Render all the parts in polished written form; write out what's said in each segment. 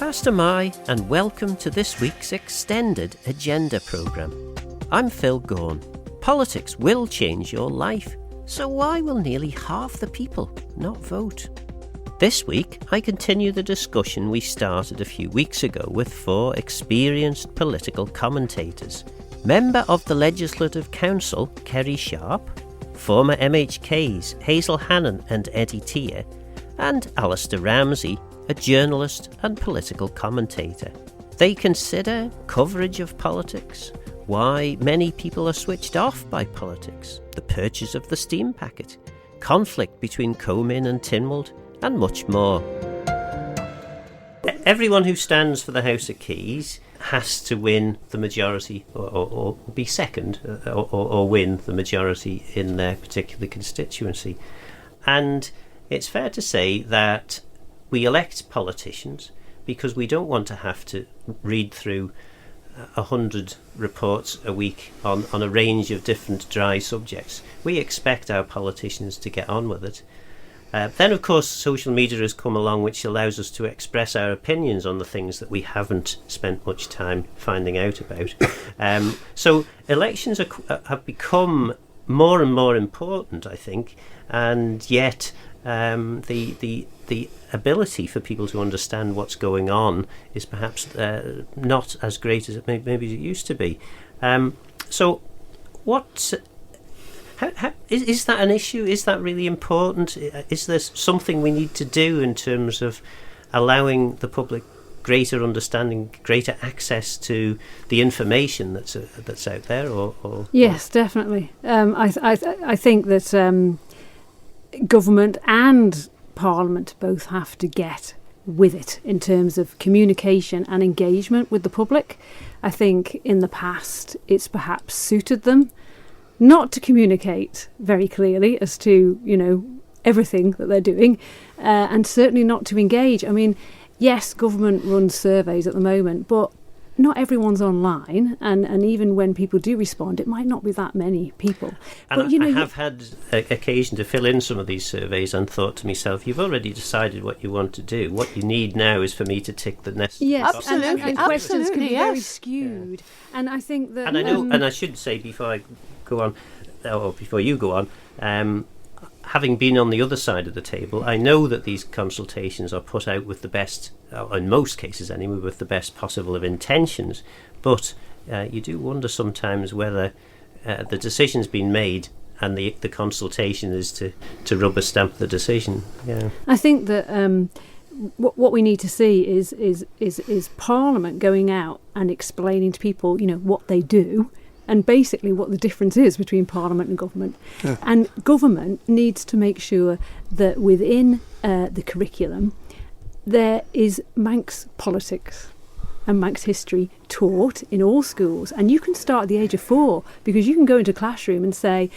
Pastor Mai, and welcome to this week's extended agenda programme. I'm Phil Gawne. Politics will change your life, so why will nearly half the people not vote? This week, I continue the discussion we started a few weeks ago with 4 experienced political commentators. Member of the Legislative Council, Kerry Sharpe, former MHKs, Hazel, Hannan and Teare, and Alistair Ramsey, a journalist and political commentator. They consider coverage of politics, why many people are switched off by politics, the purchase of the steam packet, conflict between Comyn and Tynwald, and much more. Everyone who stands for the House of Keys has to win the majority or be second or win the majority in their particular constituency. And it's fair to say that we elect politicians because we don't want to have to read through 100 reports a week on a range of different dry subjects. We expect our politicians to get on with it. Then, of course, social media has come along, which allows us to express our opinions on the things that we haven't spent much time finding out about. So elections have become more and more important, I think, and yet the ability for people to understand what's going on is perhaps not as great as it maybe it used to be. So what... Is that an issue? Is that really important? Is there something we need to do in terms of allowing the public greater understanding, greater access to the information that's out there? Or yes, definitely. I think that government and Parliament both have to get with it in terms of communication and engagement with the public. I think in the past it's perhaps suited them not to communicate very clearly as to, everything that they're doing, and certainly not to engage. I mean, yes, government runs surveys at the moment, but not everyone's online, and even when people do respond, it might not be that many people. And but, I have had occasion to fill in some of these surveys and thought to myself, you've already decided what you want to do. What you need now is for me to tick the necessary boxes. Absolutely. And questions can be very skewed. Yeah. And I think that... And I know, and I should say before I go on, or before you go on, having been on the other side of the table, I know that these consultations are put out with the best, in most cases anyway, with the best possible of intentions, but you do wonder sometimes whether the decision's been made and the consultation is to rubber stamp the decision. Yeah. I think that what we need to see is Parliament going out and explaining to people, what they do, and basically what the difference is between Parliament and government. Yeah. And government needs to make sure that within the curriculum there is Manx politics and Manx history taught in all schools. And you can start at the age of 4, because you can go into a classroom and say,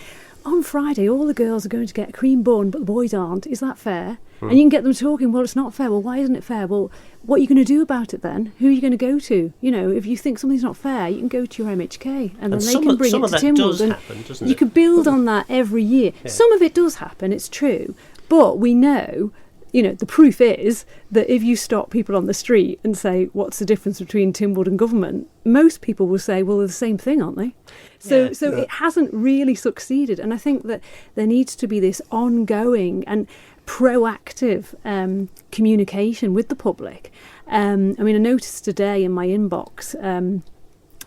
on Friday all the girls are going to get a cream bun but the boys aren't. Is that fair? And you can get them talking, well, it's not fair. Well, why isn't it fair? Well, what are you going to do about it then? Who are you going to go to? If you think something's not fair, you can go to your MHK and then they can bring it to Tynwald. And happen, doesn't you it? can build on that every year. Yeah. Some of it does happen, it's true. But we know, the proof is that if you stop people on the street and say, what's the difference between Tynwald and government? Most people will say, well, they're the same thing, aren't they? So it hasn't really succeeded. And I think that there needs to be this ongoing and proactive communication with the public. I noticed today in my inbox,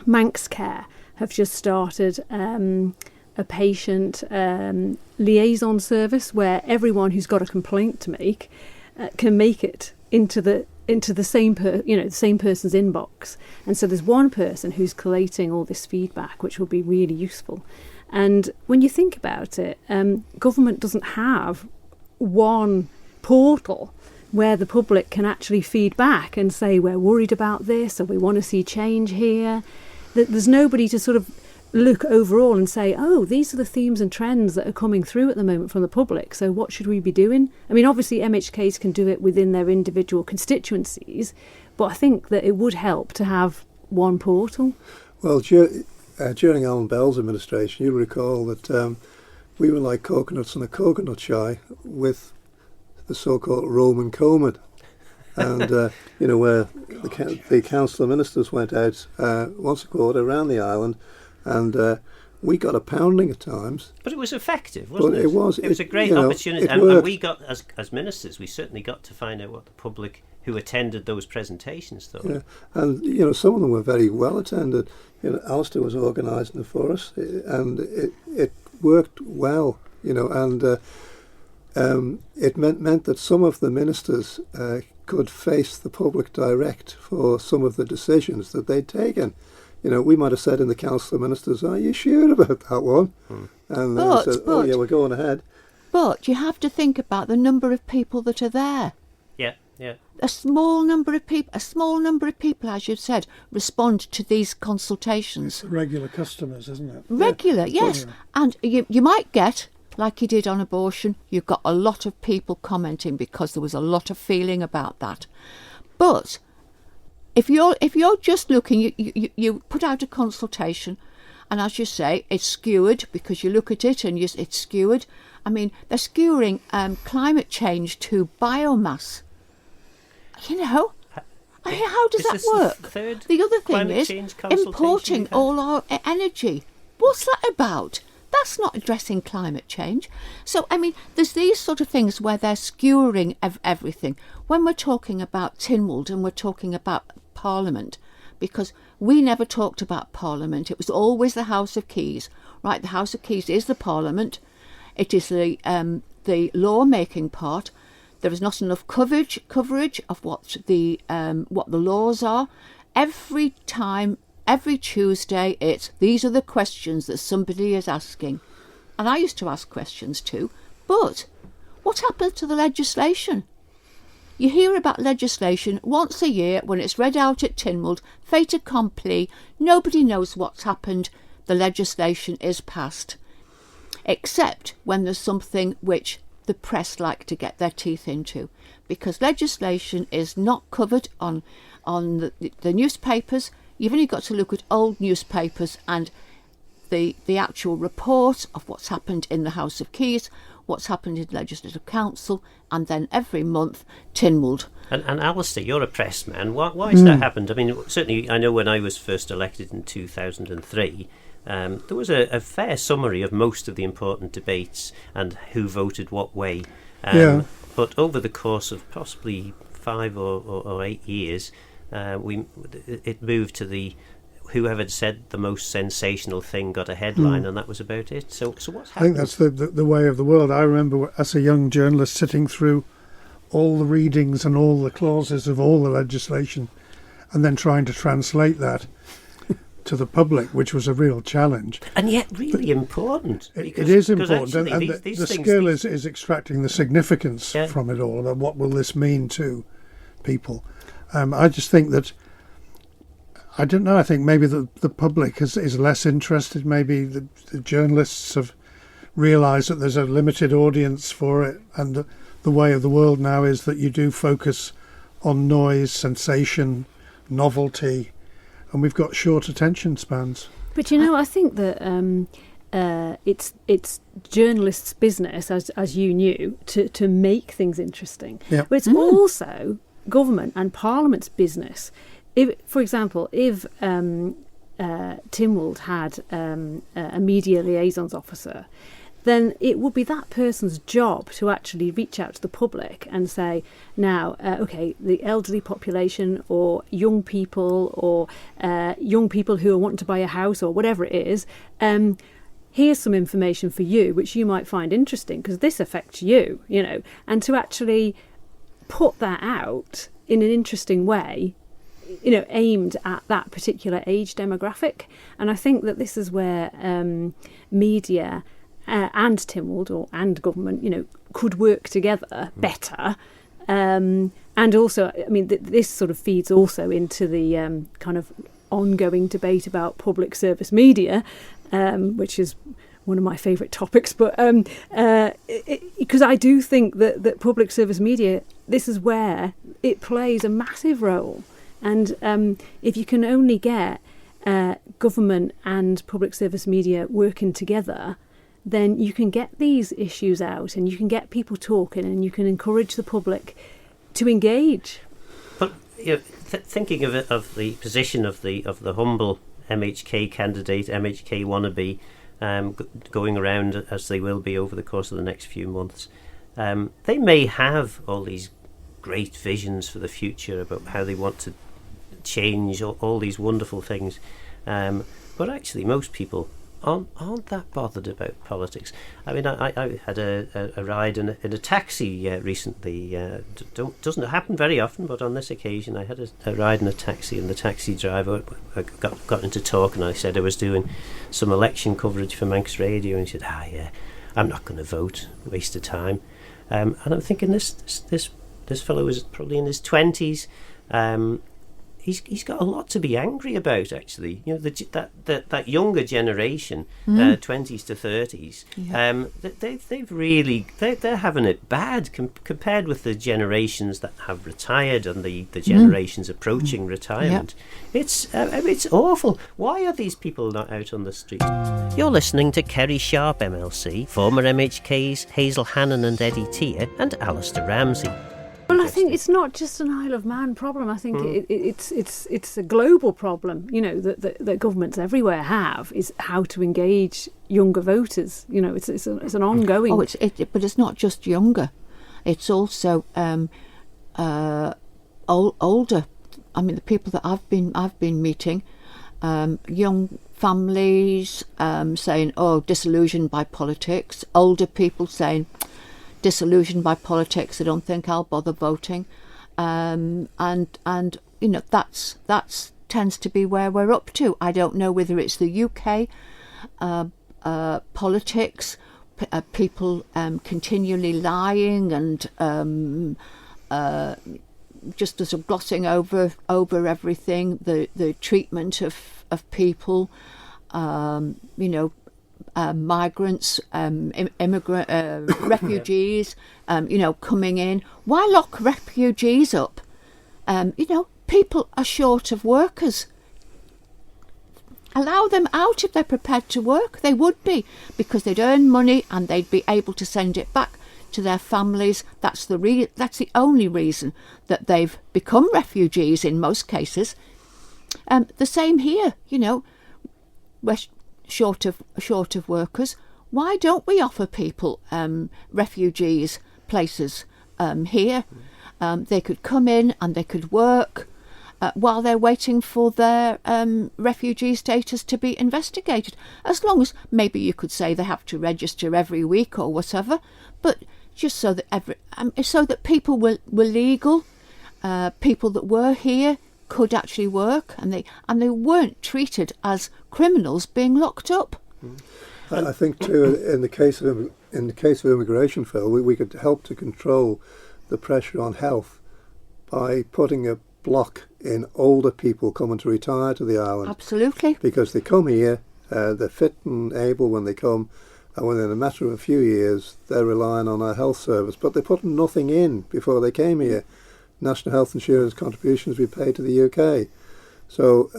Manx Care have just started a patient liaison service where everyone who's got a complaint to make can make it into the same the same person's inbox. And so there's one person who's collating all this feedback, which will be really useful. And when you think about it, government doesn't have one portal where the public can actually feed back and say, we're worried about this, or we want to see change here. There's nobody to sort of look overall and say, oh, these are the themes and trends that are coming through at the moment from the public, so what should we be doing? I mean, obviously MHKs can do it within their individual constituencies, but I think that it would help to have one portal. Well, during Alan Bell's administration, you'll recall that we were like coconuts in a coconut shy with the so-called Roman Comyn. and where the council of ministers went out once a quarter around the island, and we got a pounding at times. But it was effective, wasn't it? It was. It was a great opportunity, and we got, as ministers, we certainly got to find out what the public who attended those presentations thought. Yeah, and some of them were very well attended. Alistair was organising it for us, and it worked well. And it meant that some of the ministers could face the public direct for some of the decisions that they'd taken. We might have said in the Council of Ministers, "Are you sure about that one?" And they said, "Oh yeah, we're going ahead." But you have to think about the number of people that are there. Yeah. A small number of people, as you've said, respond to these consultations. Regular customers, isn't it? Regular, yes. Yeah. And you might get, like you did on abortion, you've got a lot of people commenting because there was a lot of feeling about that. But if you're just looking, you put out a consultation, and as you say, it's skewed because you look at it and it's skewed. I mean, they're skewing climate change to biomass. How does that work? The other thing is importing all our energy. What's that about? That's not addressing climate change. So, I mean, there's these sort of things where they're skewering everything. When we're talking about Tynwald and we're talking about Parliament, because we never talked about Parliament. It was always the House of Keys, right? The House of Keys is the Parliament. It is the law-making part. There is not enough coverage of what the laws are. Every time, every Tuesday, these are the questions that somebody is asking. And I used to ask questions too. But what happens to the legislation? You hear about legislation once a year when it's read out at Tynwald, fait accompli, nobody knows what's happened, the legislation is passed. Except when there's something which the press like to get their teeth into, because legislation is not covered on the newspapers. You've only got to look at old newspapers and the actual report of what's happened in the House of Keys, what's happened in Legislative Council, and then every month Tynwald. And Alistair, you're a pressman. Why has that happened? I mean, certainly I know when I was first elected in 2003, there was a fair summary of most of the important debates and who voted what way. But over the course of possibly 5 or 8 years, it moved to whoever said the most sensational thing got a headline, and that was about it. So what's happened? I think that's the way of the world. I remember as a young journalist sitting through all the readings and all the clauses of all the legislation and then trying to translate that to the public, which was a real challenge. And yet really important. It is important. Actually, and the skill is extracting the significance from it all, about what will this mean to people. I just think that, I don't know, I think maybe the public is less interested. Maybe the journalists have realised that there's a limited audience for it, and the way of the world now is that you do focus on noise, sensation, novelty, and we've got short attention spans. But I think that it's journalists' business, as you knew, to make things interesting. Yeah. But it's also government and Parliament's business. For example, if Tynwald had a media liaisons officer, then it would be that person's job to actually reach out to the public and say, now, the elderly population or young people who are wanting to buy a house or whatever it is, here's some information for you which you might find interesting because this affects you, and to actually put that out in an interesting way, aimed at that particular age demographic. And I think that this is where media and Tynwald and government, could work together better. And also, I mean, this sort of feeds also into the kind of ongoing debate about public service media, which is one of my favourite topics. But because I do think that public service media, this is where it plays a massive role. And if you can only get government and public service media working together, then you can get these issues out and you can get people talking and you can encourage the public to engage. thinking of the position of the humble MHK candidate, MHK wannabe, going around as they will be over the course of the next few months, they may have all these great visions for the future about how they want to change all these wonderful things, but actually most people aren't that bothered about politics. I mean, I had a ride in a taxi recently. Doesn't happen very often, but on this occasion I had a ride in a taxi, and the taxi driver got into talk, and I said I was doing some election coverage for Manx Radio, and he said, yeah, I'm not going to vote, waste of time. And I'm thinking this fellow is probably in his 20s. He's got a lot to be angry about, actually. You know, that younger generation, 20s to 30s, they're having it bad compared with the generations that have retired and the generations approaching retirement. Yep. It's awful. Why are these people not out on the street? You're listening to Kerry Sharpe MLC, former MHKs Hazel, Hannan and Eddie Teare, and Alistair Ramsey. Well, I think it's not just an Isle of Man problem. I think it's a global problem. You know that governments everywhere have is how to engage younger voters. You know, it's an ongoing. But it's not just younger. It's also older. I mean, the people that I've been meeting, young families saying, disillusioned by politics. Older people saying, disillusioned by politics, I don't think I'll bother voting, and you know that's tends to be where we're up to. I don't know whether it's the UK politics, people continually lying and just as of glossing over everything, the treatment of people, migrants, refugees, coming in. Why lock refugees up? People are short of workers. Allow them out if they're prepared to work. They would be, because they'd earn money and they'd be able to send it back to their families. That's the only reason that they've become refugees in most cases. The same here, we're short of workers. Why don't we offer people, refugees, places here? They could come in and they could work while they're waiting for their refugee status to be investigated. As long as maybe you could say they have to register every week or whatever, but just so that people were legal, people that were here could actually work, and they weren't treated as criminals being locked up. I think too, in the case of immigration, Phil, we could help to control the pressure on health by putting a block in older people coming to retire to the island. Absolutely. Because they come here, they're fit and able when they come, and within a matter of a few years, they're relying on our health service. But they put nothing in before they came here. National health insurance contributions we pay to the UK. So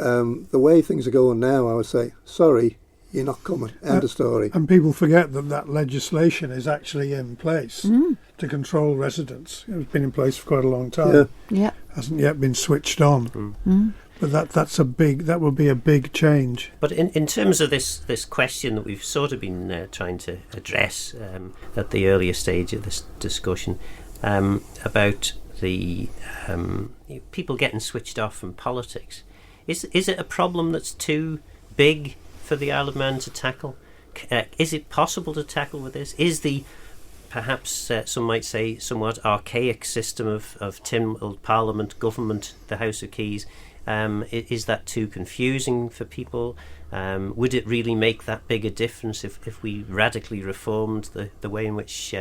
the way things are going now, I would say, sorry, you're not coming. End of story. And people forget that legislation is actually in place to control residents. It's been in place for quite a long time. Yeah. Hasn't yet been switched on. But that will be a big change. But in terms of this question that we've sort of been trying to address at the earlier stage of this discussion about the people getting switched off from politics, is it a problem that's too big for the Isle of Man to tackle? Is it possible to tackle with this? Is the perhaps some might say somewhat archaic system of Tynwald Parliament government, the House of Keys, is that too confusing for people? Would it really make that big a difference if we radically reformed the way in which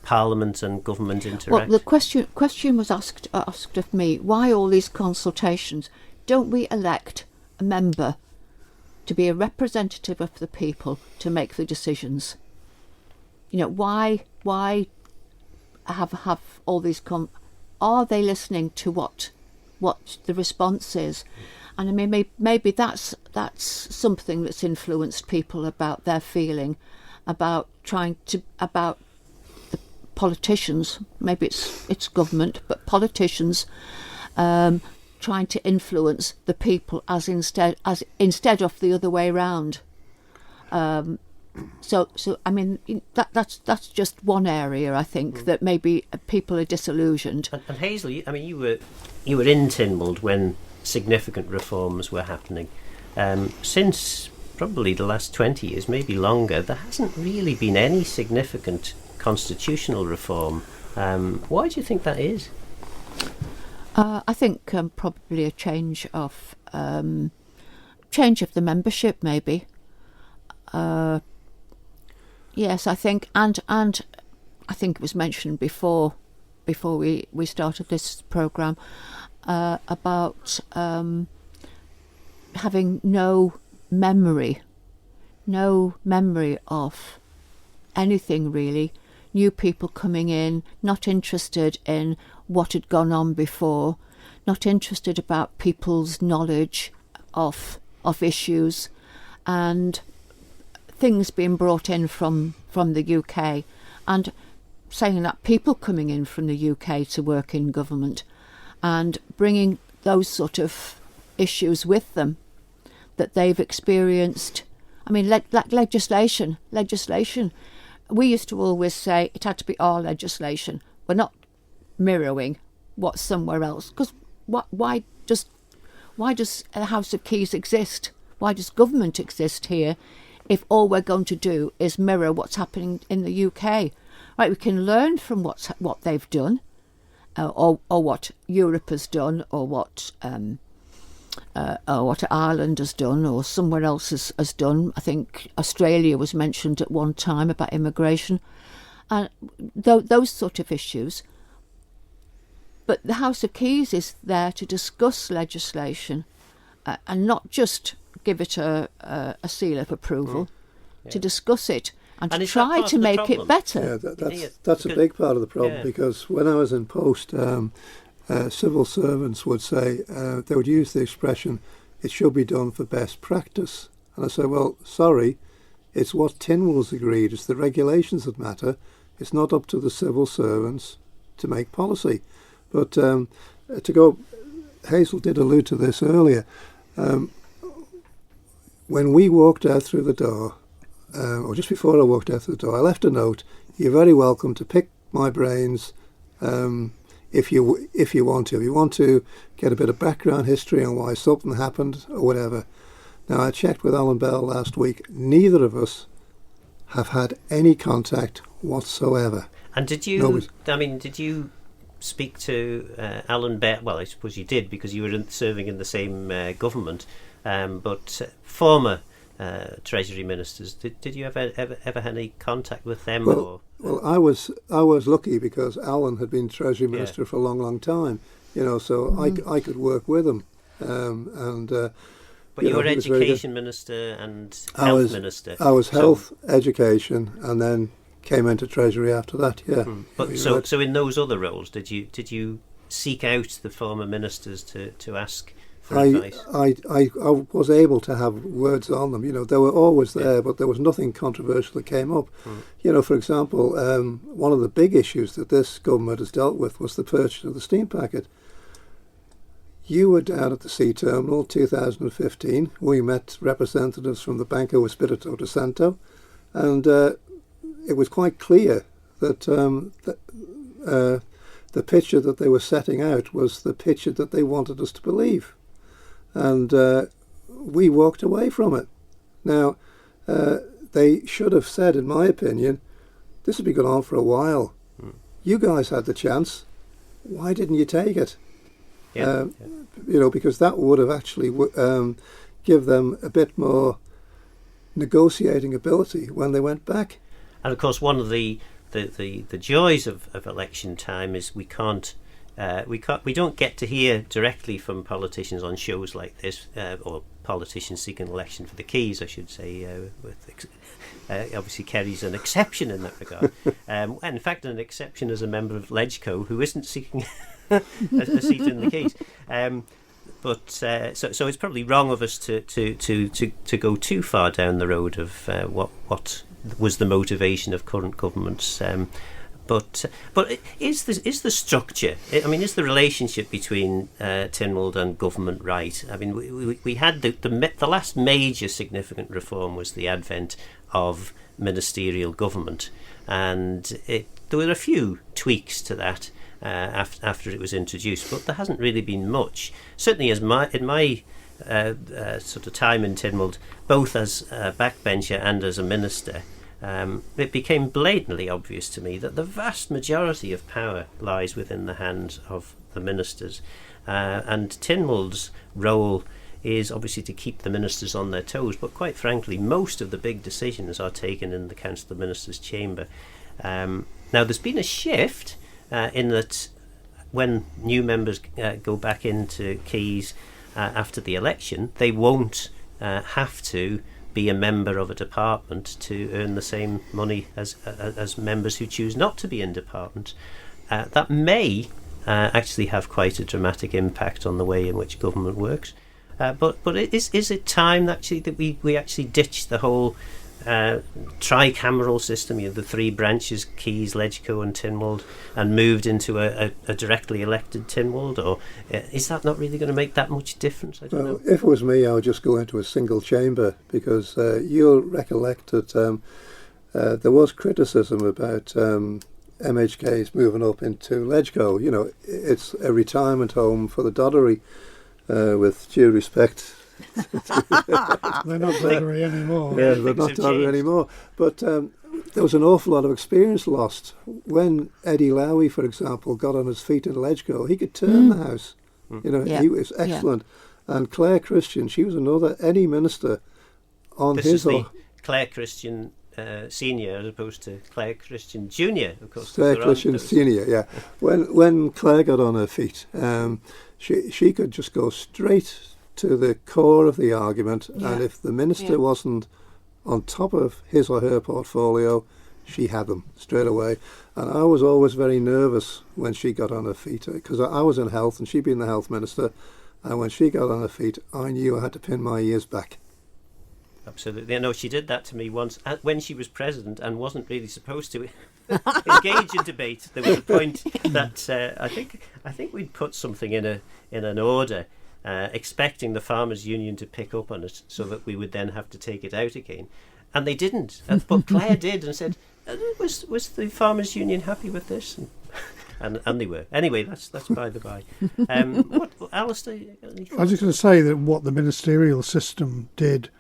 Parliament and government interact? Well, the question was asked of me, why all these consultations? Don't we elect a member to be a representative of the people to make the decisions? Why have all these are they listening to what the response is? And I mean, maybe that's something that's influenced people about their feeling about about the politicians. Maybe it's government, but politicians trying to influence the people as instead of the other way round. So I mean that's just one area I think that maybe people are disillusioned. And Hazel, you were in Tynwald when significant reforms were happening. Since probably the last 20 years, maybe longer, there hasn't really been any significant constitutional reform. Why do you think that is? I think probably a change of the membership, maybe. Yes, I think, and I think it was mentioned before we started this programme about having no memory of anything really. New people coming in, not interested in what had gone on before, not interested about people's knowledge of issues, and things being brought in from the UK, and saying that people coming in from the UK to work in government and bringing those sort of issues with them that they've experienced. I mean, legislation. We used to always say it had to be our legislation. We're not mirroring what's somewhere else. Because why does a House of Keys exist? Why does government exist here if all we're going to do is mirror what's happening in the UK? Right, we can learn from what they've done, or what Europe has done, or what Ireland has done, or somewhere else has done. I think Australia was mentioned at one time about immigration, and those sort of issues. But the House of Keys is there to discuss legislation, and not just give it a seal of approval, to discuss it and to try to make it better. Yeah, that's a big part of the problem, because when I was in post, civil servants would say, they would use the expression, it should be done for best practice. And I say, well, sorry, it's what Tynwald's agreed. It's the regulations that matter. It's not up to the civil servants to make policy. But to go, Hazel did allude to this earlier. When we walked out through the door, or just before I walked out through the door, I left a note. You're very welcome to pick my brains if you want to. If you want to get a bit of background history on why something happened or whatever. Now, I checked with Alan Bell last week. Neither of us have had any contact whatsoever. And did you speak to Alan Bell? Well, I suppose you did, because you were serving in the same government. But former Treasury ministers, did you ever have any contact with them? Well, I was lucky, because Alan had been Treasury Minister for a long time, so I could work with him. But you were Education Minister and Health Minister. I was Health, Education, and then came into Treasury after that. Yeah. But so in those other roles, did you seek out the former ministers to ask for advice? I was able to have words on them. They were always there, but there was nothing controversial that came up. For example, one of the big issues that this government has dealt with was the purchase of the steam packet. You were down at the sea terminal 2015. We met representatives from the Banco Espirito de Santo, and it was quite clear that the picture that they were setting out was the picture that they wanted us to believe. And we walked away from it. Now, they should have said, in my opinion, this has been going on for a while. You guys had the chance. Why didn't you take it? Because that would have actually give them a bit more negotiating ability when they went back. And of course, one of the joys of election time is we don't get to hear directly from politicians on shows like this, or politicians seeking election for the Keys, I should say. Obviously, Kerry's an exception in that regard. And in fact, an exception as a member of LegCo who isn't seeking a seat in the Keys. So it's probably wrong of us to go too far down the road of what was the motivation of current governments. But is the structure? I mean, is the relationship between Tynwald and government right? I mean, we had the last major significant reform was the advent of ministerial government, and there were a few tweaks to that after it was introduced, but there hasn't really been much. Certainly, in my sort of time in Tynwald, both as a backbencher and as a minister. It became blatantly obvious to me that the vast majority of power lies within the hands of the ministers, and Tynwald's role is obviously to keep the ministers on their toes, but quite frankly most of the big decisions are taken in the Council of Ministers chamber. Now there's been a shift in that when new members go back into Keys after the election, they won't have to be a member of a department to earn the same money as members who choose not to be in department. That may actually have quite a dramatic impact on the way in which government works. But is it time actually that we actually ditch the whole tricameral system, the three branches, Keys, Ledgeco and Tynwald, and moved into a directly elected Tynwald? Or is that not really going to make that much difference? I don't know. If it was me, I would just go into a single chamber, because you'll recollect that there was criticism about MHKs moving up into Ledgeco. It's a retirement home for the Doddery, with due respect. They're not Doddery anymore. Yeah, they're not Doddery anymore. But there was an awful lot of experience lost. When Eddie Lowy, for example, got on his feet in Ledgeco, he could turn the house. He was excellent. Yeah. And Claire Christian, she was any minister on this his... This is the Claire Christian Senior as opposed to Claire Christian Junior, of course. Claire Christian Senior, yeah. When Claire got on her feet, she could just go straight to the core of the argument, and if the minister wasn't on top of his or her portfolio, she had them straight away. And I was always very nervous when she got on her feet, because I was in health and she'd been the health minister, and when she got on her feet, I knew I had to pin my ears back. Absolutely. I know she did that to me once when she was president and wasn't really supposed to engage in debate. There was a point that I think we'd put something in an order, expecting the Farmers' Union to pick up on it so that we would then have to take it out again. And they didn't. But Claire did and said, was the Farmers' Union happy with this? And they were. Anyway, that's by the by. What, Alistair? I was just going to say that what the ministerial system did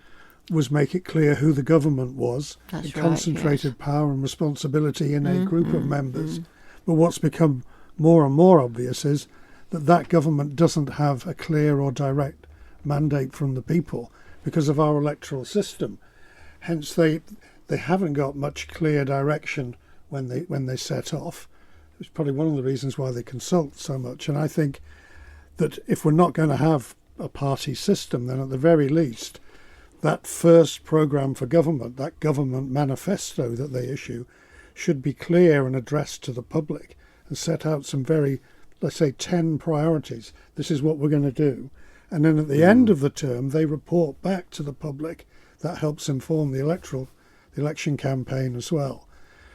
was make it clear who the government was. It concentrated power and responsibility in a group of members. But what's become more and more obvious is that government doesn't have a clear or direct mandate from the people because of our electoral system. Hence, they haven't got much clear direction when they set off. It's probably one of the reasons why they consult so much. And I think that if we're not going to have a party system, then at the very least, that first programme for government, that government manifesto that they issue, should be clear and addressed to the public and set out some very, let's say, 10 priorities. This is what we're going to do. And then at the end of the term, they report back to the public. That helps inform the election campaign as well.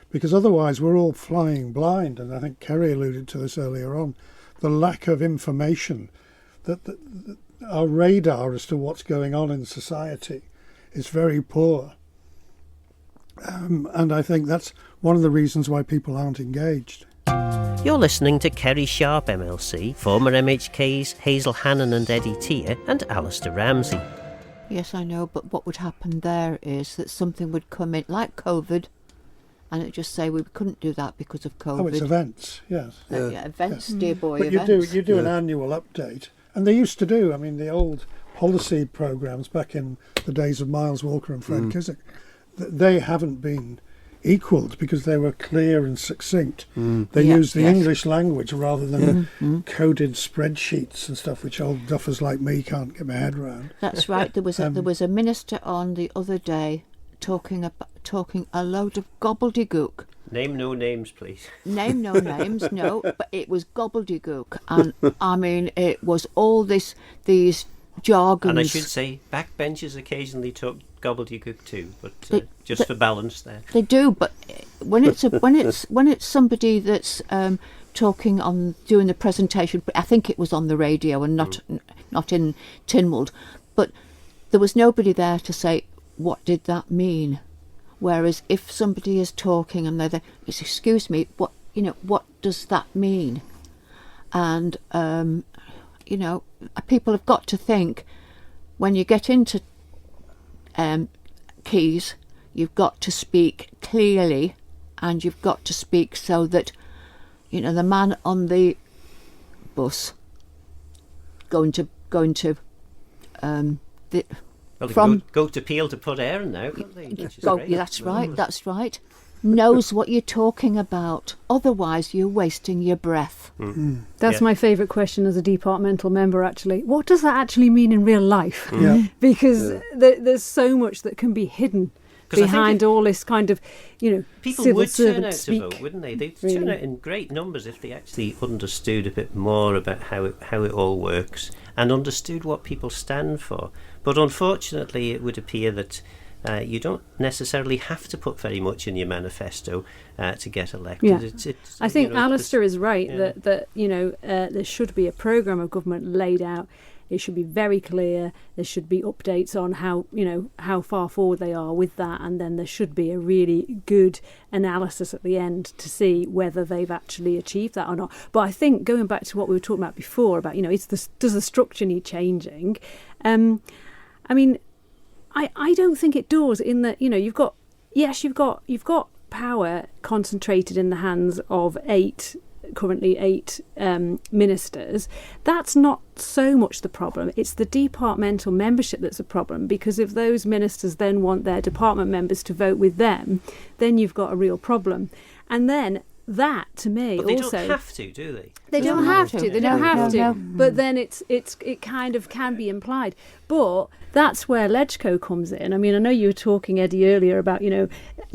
Because otherwise we're all flying blind, and I think Kerry alluded to this earlier on, the lack of information, that our radar as to what's going on in society is very poor. And I think that's one of the reasons why people aren't engaged. You're listening to Kerry Sharpe MLC, former MHKs Hazel, Hannan and Eddie Teare, and Alistair Ramsey. Yes, I know, but what would happen there is that something would come in, like COVID, and it just say we couldn't do that because of COVID. Oh, it's events, yes. Events, dear boy, but events. you do an annual update. And they used to do, I mean, the old policy programmes back in the days of Miles Walker and Fred Kissack, they haven't been equalled because they were clear and succinct. They used the English language rather than coded spreadsheets and stuff, which old duffers like me can't get my head around. That's right. There was a minister on the other day talking a load of gobbledygook. Name no names, please. Name no names, no, but it was gobbledygook. And, I mean, it was all these jargons. And I should say, backbenchers occasionally talk gobbledygook too, but just for balance there. They do, but when it's somebody that's talking on doing the presentation, I think it was on the radio and not in Tynwald, but there was nobody there to say what did that mean. Whereas if somebody is talking and they're there, excuse me, what does that mean? And people have got to think when you get into keys, you've got to speak clearly, and you've got to speak so that the man on the bus going to go to Peel to put air in now, can't they? That's right. Knows what you're talking about. Otherwise, you're wasting your breath. That's my favourite question as a departmental member, actually. What does that actually mean in real life? Because there's so much that can be hidden behind all this kind of, people civil would turn out speak, to vote, wouldn't they? They'd turn out in great numbers if they actually understood a bit more about how it all works and understood what people stand for. But unfortunately, it would appear that you don't necessarily have to put very much in your manifesto to get elected. Yeah. I think Alistair is right that there should be a programme of government laid out. It should be very clear. There should be updates on how far forward they are with that, and then there should be a really good analysis at the end to see whether they've actually achieved that or not. But I think going back to what we were talking about before about does the structure need changing? I don't think it does. In that you've got power concentrated in the hands of currently eight ministers. That's not so much the problem. It's the departmental membership that's a problem, because if those ministers then want their department members to vote with them, then you've got a real problem. And then that, to me, but they also don't have to, do they? They don't have to. They don't have to. But then it kind of can be implied. But that's where LegCo comes in. I mean, I know you were talking, Eddie, earlier about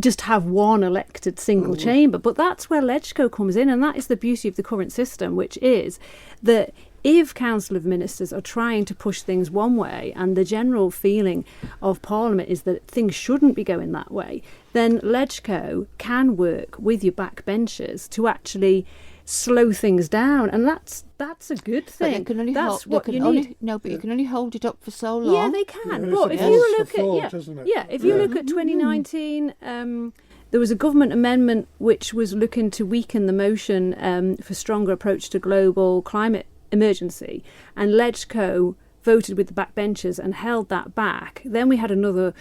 just have one elected single chamber, but that's where LegCo comes in, and that is the beauty of the current system, which is that if Council of Ministers are trying to push things one way, and the general feeling of Parliament is that things shouldn't be going that way, then LegCo can work with your backbenchers to actually slow things down, and that's a good thing. But you can only that's but you can only hold it up for so long. Yeah, they can. But if you look if you look at 2019, there was a government amendment which was looking to weaken the motion for stronger approach to global climate emergency, and LegCo voted with the backbenchers and held that back. Then we had another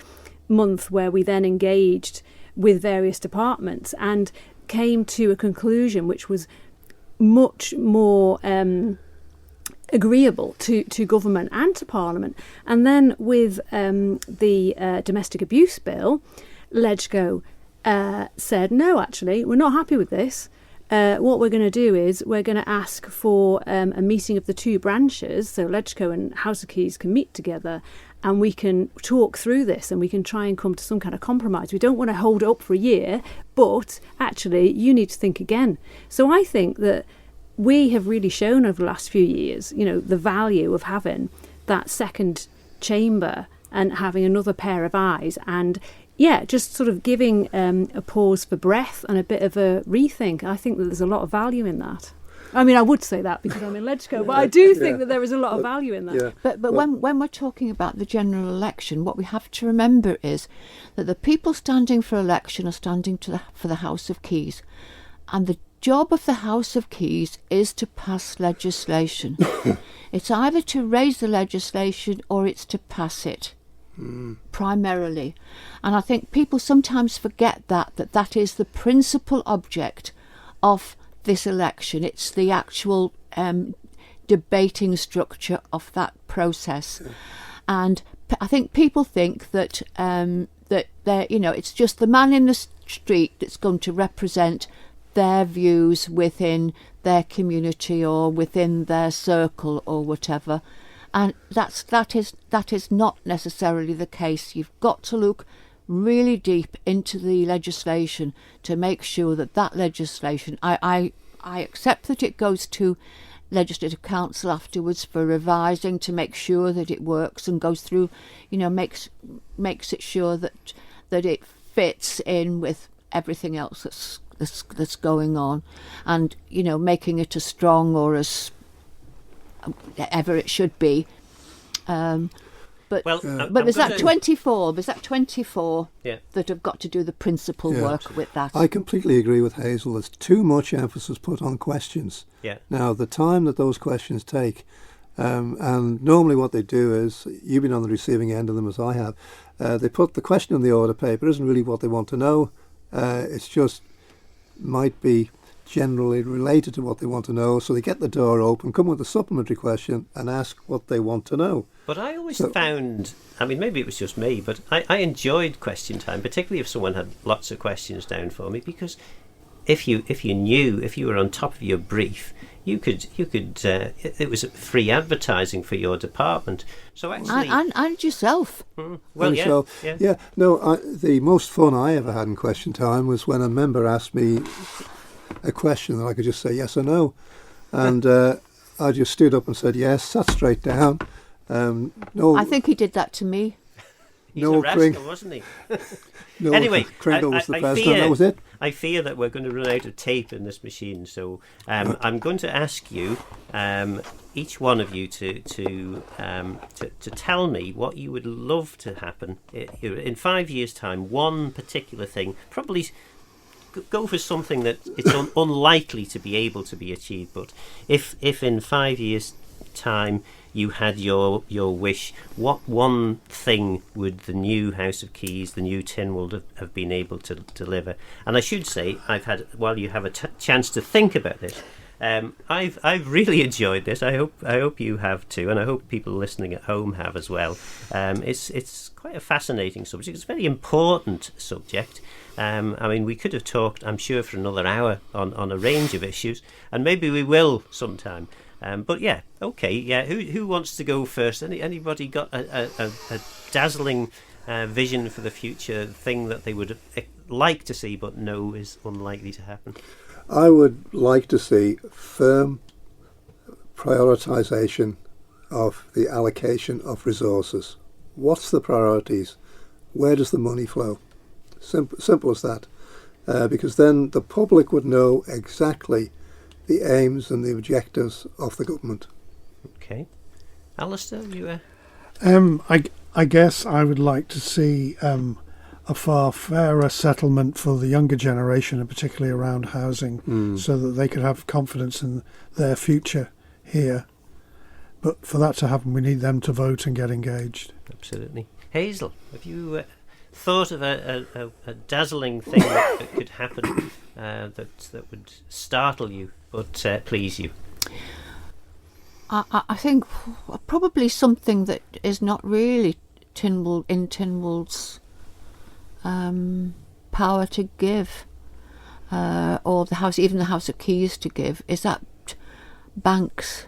month where we then engaged with various departments and came to a conclusion which was much more agreeable to government and to Parliament. And then with the domestic abuse bill, LegCo said, no, actually, we're not happy with this. What we're going to do is we're going to ask for a meeting of the two branches, so LegCo and House of Keys can meet together, and we can talk through this and we can try and come to some kind of compromise. We don't want to hold it up for a year, but actually you need to think again. So I think that we have really shown over the last few years, the value of having that second chamber and having another pair of eyes, and just sort of giving a pause for breath and a bit of a rethink. I think that there's a lot of value in that. I mean, I would say that because I'm in LegCo, but I do think that there is a lot of value in that. Yeah. But when we're talking about the general election, what we have to remember is that the people standing for election are standing for the House of Keys. And the job of the House of Keys is to pass legislation. It's either to raise the legislation or it's to pass it. Primarily. And I think people sometimes forget that is the principal object of this election. It's the actual debating structure of that process. And I think people think that it's just the man in the street that's going to represent their views within their community or within their circle or whatever. And that is not necessarily the case. You've got to look really deep into the legislation to make sure that legislation, I accept that it goes to Legislative Council afterwards for revising to make sure that it works and goes through, makes it sure that it fits in with everything else that's going on, and making it as strong or as ever it should be. But there's that 24. There's that 24 that have got to do the principal work with that. I completely agree with Hazel. There's too much emphasis put on questions. Yeah. Now, the time that those questions take, and normally what they do is, you've been on the receiving end of them as I have, they put the question on the order paper. It isn't really what they want to know. It's just might be generally related to what they want to know. So they get the door open, come with a supplementary question and ask what they want to know. But I always found, maybe it was just me, but I enjoyed question time, particularly if someone had lots of questions down for me, because if you were on top of your brief, you could it was free advertising for your department. So actually, and yourself. Well, yeah. No, the most fun I ever had in question time was when a member asked me a question that I could just say yes or no, and I just stood up and said yes, sat straight down. No, I think he did that to me. He's a rascal, wasn't he? No, anyway, Kringle was the president. That was it. I fear that we're going to run out of tape in this machine, so I'm going to ask you, each one of you, to tell me what you would love to happen in 5 years' time. One particular thing, probably. Go for something that it's unlikely to be able to be achieved, but if in 5 years' time you had your wish, what one thing would the new House of Keys, the new Tynwald, have been able to deliver? And I should say, while you have a chance to think about this, I've really enjoyed this. I hope you have too, and I hope people listening at home have as well. It's quite a fascinating subject. It's a very important subject. We could have talked, I'm sure, for another hour on a range of issues, and maybe we will sometime. But yeah, okay, yeah. Who wants to go first? Anybody got a dazzling vision for the future, thing that they would like to see but know is unlikely to happen? I would like to see firm prioritisation of the allocation of resources. What's the priorities? Where does the money flow? Simple as that. Because then the public would know exactly the aims and the objectives of the government. Okay. Alistair, you I guess I would like to see a far fairer settlement for the younger generation, and particularly around housing, so that they could have confidence in their future here. But for that to happen, we need them to vote and get engaged. Absolutely. Hazel, have you thought of a dazzling thing that could happen that would startle you but please you? I think probably something that is not really Tynwald's power to give, or even the House of Keys to give, is that banks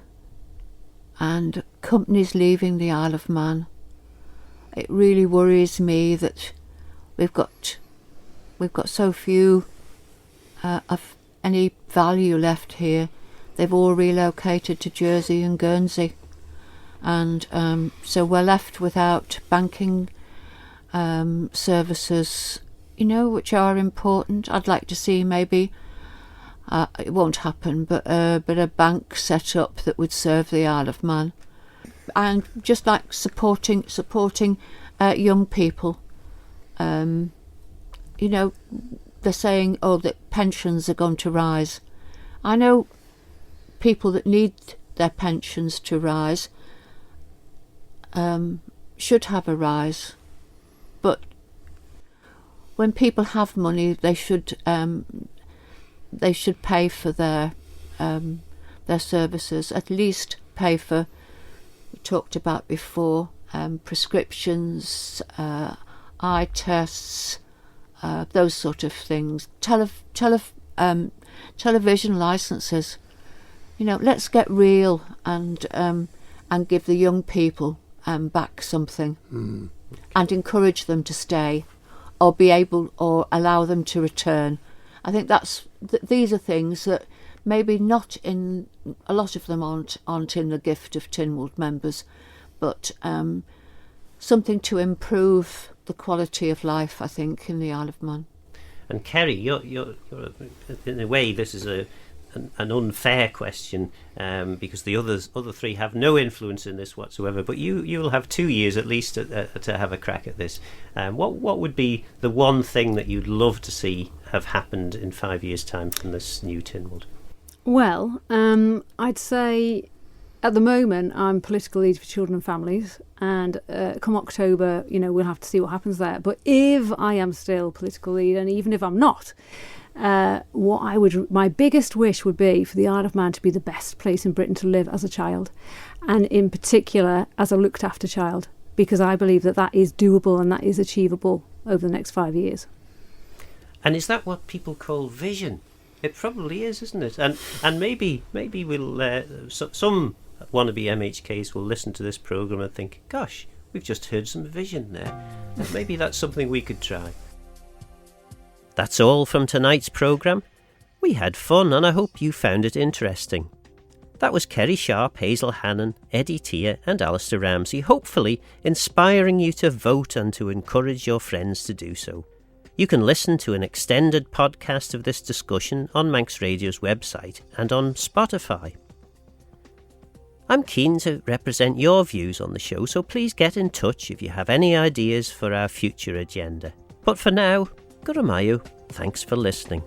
and companies leaving the Isle of Man. It really worries me that we've got so few of any value left here. They've all relocated to Jersey and Guernsey, and so we're left without banking services, which are important. I'd like to see maybe, it won't happen, but a bank set up that would serve the Isle of Man, and just like supporting young people. They're saying, that pensions are going to rise. I know people that need their pensions to rise should have a rise, but when people have money, they should pay for their services, at least pay for, we talked about before, prescriptions, eye tests, those sort of things, television licenses. Let's get real and give the young people back something, and encourage them to stay, or allow them to return. I think these are things that maybe not in, a lot of them aren't in the gift of Tynwald members, but something to improve the quality of life, I think, in the Isle of Man. And Kerry, you're in a way, this is an unfair question because the other three have no influence in this whatsoever. But you will have 2 years at least to have a crack at this. What would be the one thing that you'd love to see have happened in 5 years' time from this new Tynwald? Well, I'd say at the moment I'm political lead for children and families, and come October, we'll have to see what happens there. But if I am still political lead, and even if I'm not, my biggest wish would be for the Isle of Man to be the best place in Britain to live as a child, and in particular as a looked after child, because I believe that is doable and that is achievable over the next 5 years. And is that what people call vision? It probably is, isn't it? And maybe we'll some wannabe MHKs will listen to this programme and think, gosh, we've just heard some vision there. And maybe that's something we could try. That's all from tonight's programme. We had fun and I hope you found it interesting. That was Kerry Sharpe, Hazel Hannan, Eddie Teare and Alistair Ramsey, hopefully inspiring you to vote and to encourage your friends to do so. You can listen to an extended podcast of this discussion on Manx Radio's website and on Spotify. I'm keen to represent your views on the show, so please get in touch if you have any ideas for our future agenda. But for now, Guramayu, thanks for listening.